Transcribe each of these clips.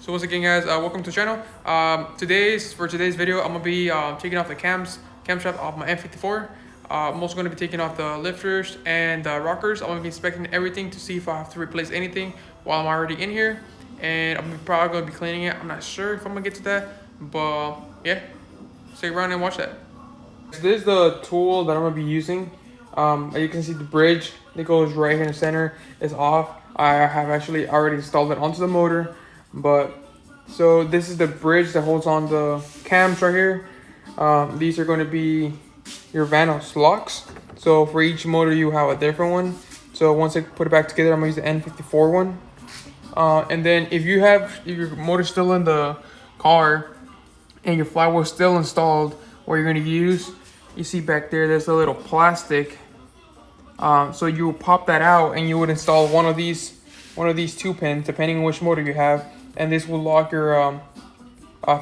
So once again, guys, welcome to the channel. For today's video, I'm gonna be taking off the camshaft off my N54. I'm also gonna be taking off the lifters and the rockers. I'm gonna be inspecting everything to see if I have to replace anything while I'm already in here, and I'm probably gonna be cleaning it. I'm not sure if I'm gonna get to that, but yeah, stay around and watch that. This is the tool that I'm gonna be using. As you can see, the bridge that goes right here in the center is off. I have actually already installed it onto the motor, but so this is the bridge that holds on the cams right here. These are going to be your Vanos locks. So for each motor, you have a different one. So once I put it back together, I'm gonna use the N54 one. And then if your motor's still in the car and your flywheel is still installed, what you're gonna use, you see back there, there's a little plastic. So you will pop that out and you would install one of these 2 pins, depending on which motor you have, and this will lock your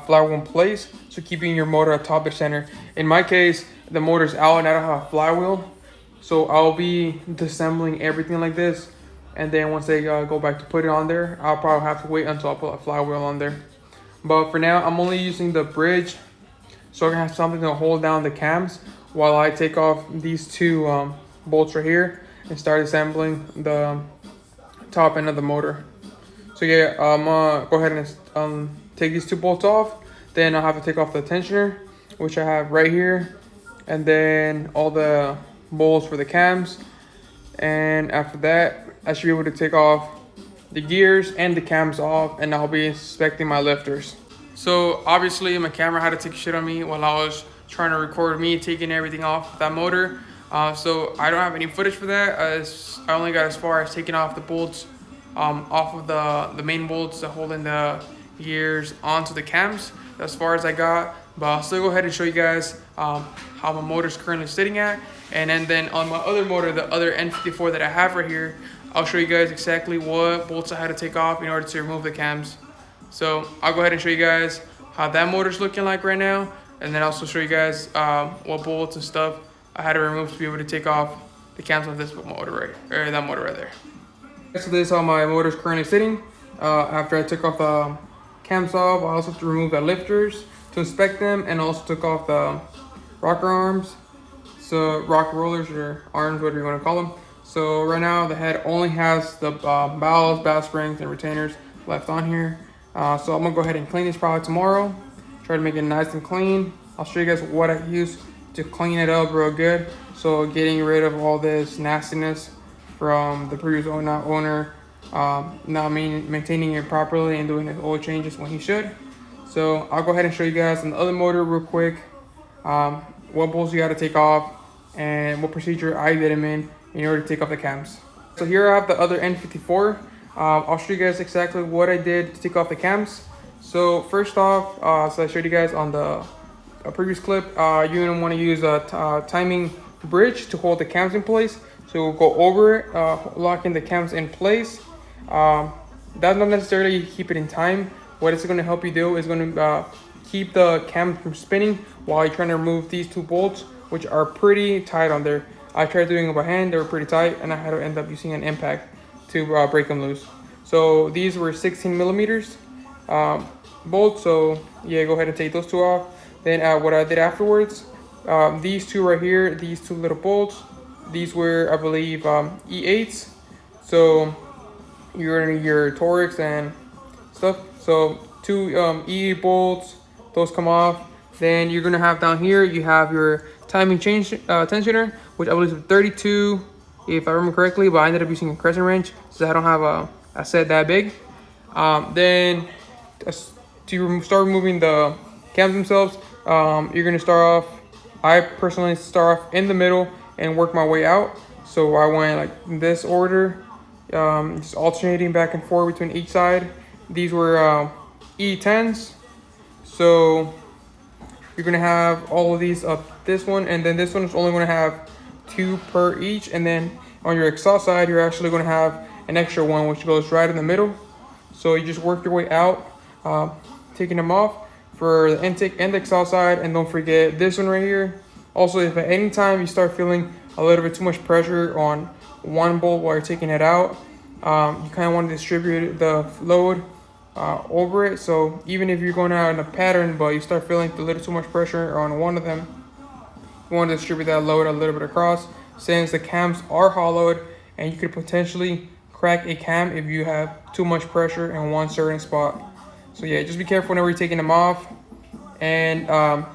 flywheel in place, so keeping your motor atop the center. In my case, the motor's out and I don't have a flywheel, so I'll be disassembling everything like this, and then once I go back to put it on there, I'll probably have to wait until I put a flywheel on there. But for now, I'm only using the bridge, so I can have something to hold down the cams while I take off these 2 bolts right here and start assembling the top end of the motor. So yeah, I'm gonna go ahead and take these 2 bolts off. Then I'll have to take off the tensioner, which I have right here, and then all the bolts for the cams. And after that, I should be able to take off the gears and the cams off, and I'll be inspecting my lifters. So obviously my camera had to take a shit on me while I was trying to record me taking everything off that motor. So I don't have any footage for that, as I only got as far as taking off the bolts off of the main bolts that hold in the gears onto the cams. That's as far as I got, but I'll still go ahead and show you guys how my motor is currently sitting at. And then on my other motor, the other N54 that I have right here, I'll show you guys exactly what bolts I had to take off in order to remove the cams. So I'll go ahead and show you guys how that motor's looking like right now, and then also show you guys what bolts and stuff I had to remove to be able to take off the cams on this motor that motor right there. So this is how my motor is currently sitting. After I took off the cams off, I also have to remove the lifters to inspect them, and also took off the rocker arms, so rocker rollers or arms, whatever you want to call them. So right now the head only has the valves, valve springs, and retainers left on here. So I'm gonna go ahead and clean this product tomorrow. Try to make it nice and clean. I'll show you guys what I use to clean it up real good. So getting rid of all this nastiness from the previous owner, not maintaining it properly and doing his oil changes when he should. So I'll go ahead and show you guys on the other motor real quick, what bolts you got to take off and what procedure I did them in order to take off the cams. So here I have the other N54. I'll show you guys exactly what I did to take off the cams. So first off, so I showed you guys on the previous clip, you're gonna want to use a timing bridge to hold the cams in place. So we'll go over it, locking the cams in place. That's not necessarily keep it in time. What it's going to help you do is going to keep the cam from spinning while you're trying to remove these 2 bolts, which are pretty tight on there. I tried doing it by hand, they were pretty tight, and I had to end up using an impact to break them loose. So these were 16 millimeters bolts, so yeah, go ahead and take those 2 off. Then what I did afterwards, these 2 right here, these 2 little bolts, these were, I believe, E8s. So you're in your torics and stuff. So 2 E8 bolts, those come off. Then you're gonna have down here, you have your timing change tensioner, which I believe is 32, if I remember correctly, but I ended up using a crescent wrench, so I don't have a set that big. Then to start removing the cams themselves, you're gonna start off, I personally start off in the middle and work my way out. So I went like this order, just alternating back and forth between each side. These were E10s, so you're gonna have all of these up this one, and then this one is only gonna have 2 per each, and then on your exhaust side you're actually gonna have an extra one which goes right in the middle. So you just work your way out, taking them off for the intake and the exhaust side. And don't forget this one right here. Also, if at any time you start feeling a little bit too much pressure on one bolt while you're taking it out, you kind of want to distribute the load over it. So even if you're going out in a pattern but you start feeling a little too much pressure on one of them, you want to distribute that load a little bit across, since the cams are hollowed and you could potentially crack a cam if you have too much pressure in one certain spot. So yeah, just be careful whenever you're taking them off. And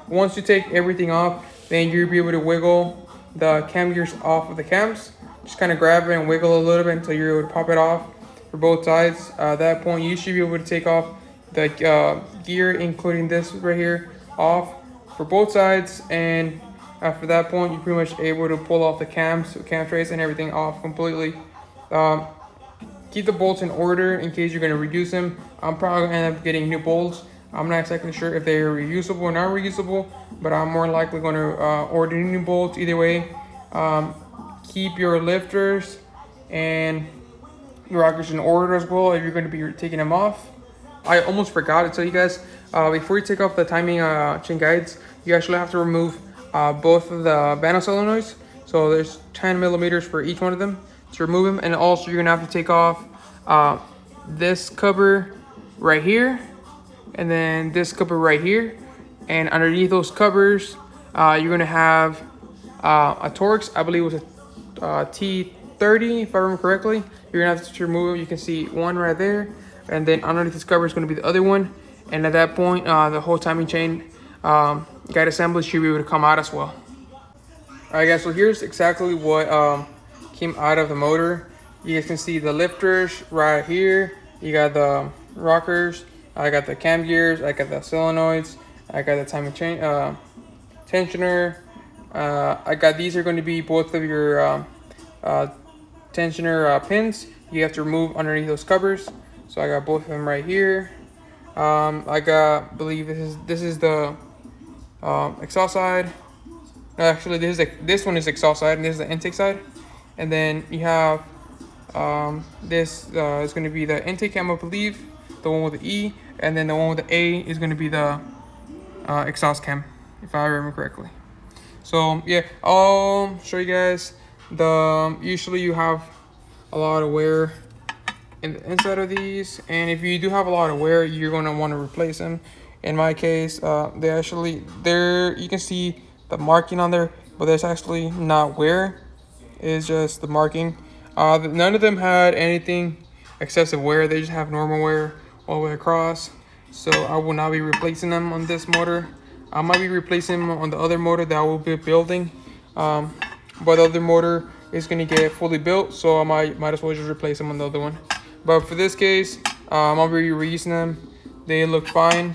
once you take everything off, then you'll be able to wiggle the cam gears off of the cams. Just kind of grab it and wiggle a little bit until you're able to pop it off for both sides. At that point, you should be able to take off the gear, including this right here, off for both sides. And after that point, you're pretty much able to pull off the cam trays and everything off completely. Keep the bolts in order in case you're going to reduce them. I'm probably going to end up getting new bolts. I'm not exactly sure if they're reusable or not reusable, but I'm more likely going to order new bolts either way. Keep your lifters and your rockers in order as well if you're going to be taking them off. I almost forgot to tell you guys, before you take off the timing chain guides, you actually have to remove both of the banner solenoids. So there's 10 millimeters for each one of them to remove them. And also you're going to have to take off this cover right here, and then this cover right here. And underneath those covers, you're going to have a Torx. I believe it was a T30, if I remember correctly. You're going to have to remove it. You can see one right there. And then underneath this cover is going to be the other one. And at that point, the whole timing chain guide assembly should be able to come out as well. Alright guys, so here's exactly what came out of the motor. You guys can see the lifters right here. You got the rockers. I got the cam gears. I got the solenoids. I got the timing chain tensioner. I got, these are going to be both of your tensioner pins. You have to remove underneath those covers. So I got both of them right here. I got, believe this is the exhaust side. Actually, this one is exhaust side, and this is the intake side. And then you have this is going to be the intake cam, I believe, the one with the E, and then the one with the A is going to be the exhaust cam, if I remember correctly. So yeah, I'll show you guys the. Usually you have a lot of wear in the inside of these, and if you do have a lot of wear, you're going to want to replace them. In my case, they actually, you can see the marking on there, but there's actually not wear. It's just the marking. None of them had anything excessive wear. They just have normal wear all the way across. So I will not be replacing them on this motor. I might be replacing them on the other motor that I will be building. But the other motor is going to get fully built, so I might as well just replace them on the other one. But for this case, I'll be reusing them. They look fine.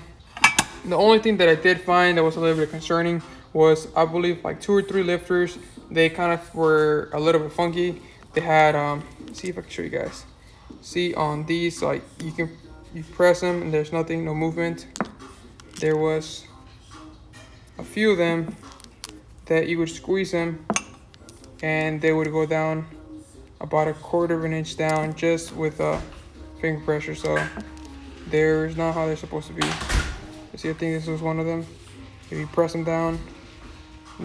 The only thing that I did find that was a little bit concerning was, I believe, like 2 or 3 lifters. They kind of were a little bit funky. They had, see if I can show you guys. See on these, like you press them and there's nothing, no movement. There was a few of them that you would squeeze them and they would go down about 1/4 of an inch down just with finger pressure. So there's not how they're supposed to be. You see, I think this was one of them. If you press them down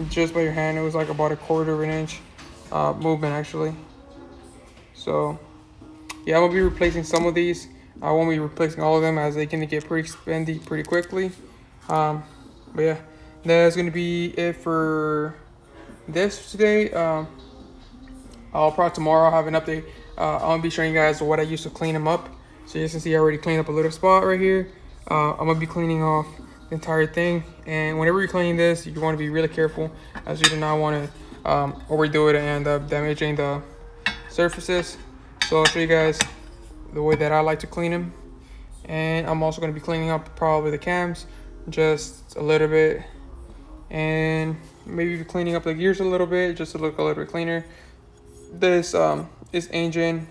just by your hand, it was like about 1/4 of an inch movement actually. So yeah, I'm gonna be replacing some of these. I won't be replacing all of them as they can get pretty spendy pretty quickly. But yeah, that's gonna be it for this today. I'll probably tomorrow have an update. I'm gonna be showing you guys what I used to clean them up. So you can see I already cleaned up a little spot right here. I'm gonna be cleaning off the entire thing, and whenever you're cleaning this, you want to be really careful, as you do not want to overdo it and end up damaging the surfaces. So I'll show you guys the way that I like to clean them, and I'm also going to be cleaning up probably the cams just a little bit, and maybe cleaning up the gears a little bit just to look a little bit cleaner. This engine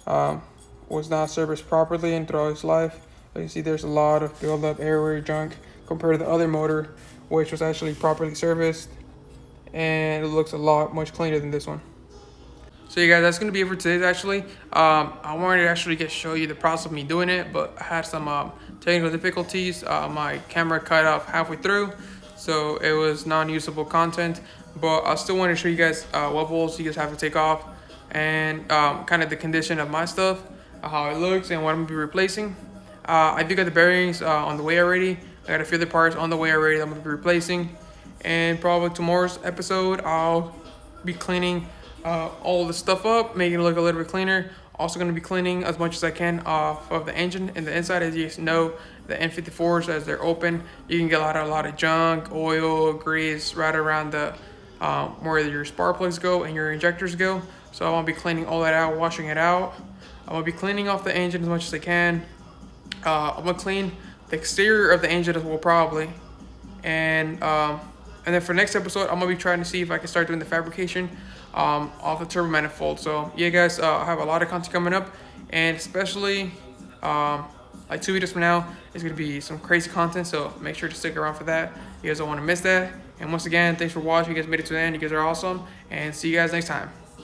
was not serviced properly and throughout its life. You can see there's a lot of buildup, airway junk compared to the other motor, which was actually properly serviced, and it looks a lot much cleaner than this one. So you guys, that's gonna be it for today. Actually, I wanted to actually show you the process of me doing it, but I had some technical difficulties. My camera cut off halfway through, so it was non-usable content. But I still want to show you guys what bolts you guys have to take off, and kind of the condition of my stuff, how it looks, and what I'm gonna be replacing. I do got the bearings on the way already. I got a few other parts on the way already that I'm gonna be replacing. And probably tomorrow's episode, I'll be cleaning all the stuff up, making it look a little bit cleaner. Also gonna be cleaning as much as I can off of the engine and the inside. As you guys know, the N54s, as they're open, you can get a lot of junk, oil, grease right around the where your spark plugs go and your injectors go. So I want to be cleaning all that out, washing it out. I'm gonna be cleaning off the engine as much as I can. I'm gonna clean the exterior of the engine as well, probably. And then for next episode, I'm gonna be trying to see if I can start doing the fabrication off the turbo manifold. So yeah, guys, I have a lot of content coming up, and especially like 2 videos from now, it's gonna be some crazy content. So make sure to stick around for that. You guys don't want to miss that. And once again, thanks for watching. You guys made it to the end. You guys are awesome, and see you guys next time.